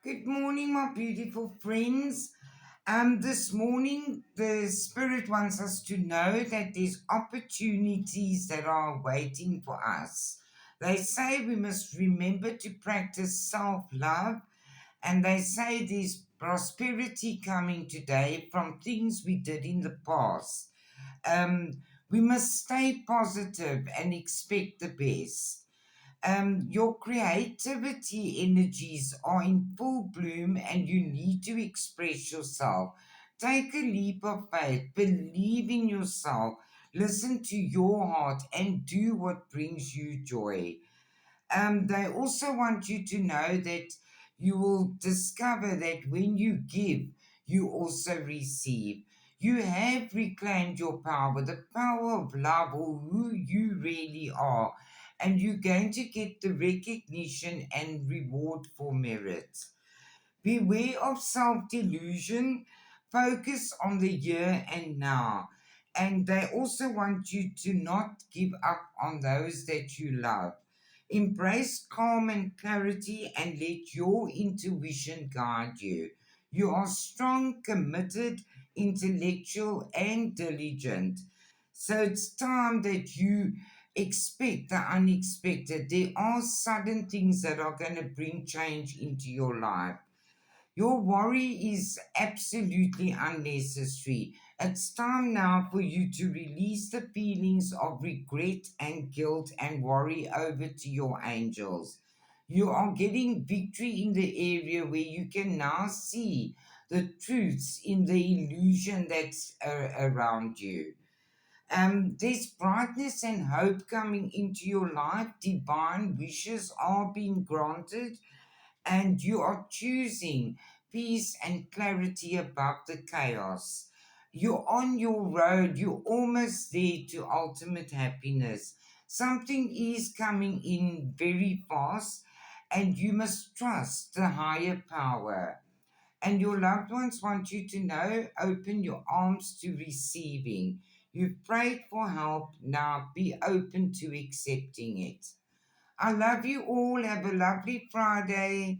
Good morning, my beautiful friends. This morning, the Spirit wants us to know that there's opportunities that are waiting for us. They say we must remember to practice self love, and they say there's prosperity coming today from things we did in the past. Um, we must stay positive and expect the best. Your creativity energies are in full bloom and you need to express yourself. Take a leap of faith, believe in yourself, listen to your heart, and do what brings you joy. They also want you to know that you will discover that when you give, you also receive. You have reclaimed your power, the power of love, or who you really are, and you're going to get the recognition and reward for merit. Beware of self delusion. Focus on the here and now. And they also want you to not give up on those that you love. Embrace calm and clarity and let your intuition guide you. You are strong, committed, intellectual, and diligent. So it's time that you expect the unexpected. There are sudden things that are going to bring change into your life. Your worry is absolutely unnecessary. It's time now for you to release the feelings of regret and guilt and worry over to your angels. You are getting victory in the area where you can now see the truths in the illusion that's around you. There's brightness and hope coming into your life. Divine wishes are being granted and you are choosing peace and clarity above the chaos. You're on your road, you're almost there to ultimate happiness. Something is coming in very fast, and you must trust the higher power. And your loved ones want you to know open your arms to receiving. You've prayed for help, now be open to accepting it. I love you all. Have a lovely Friday.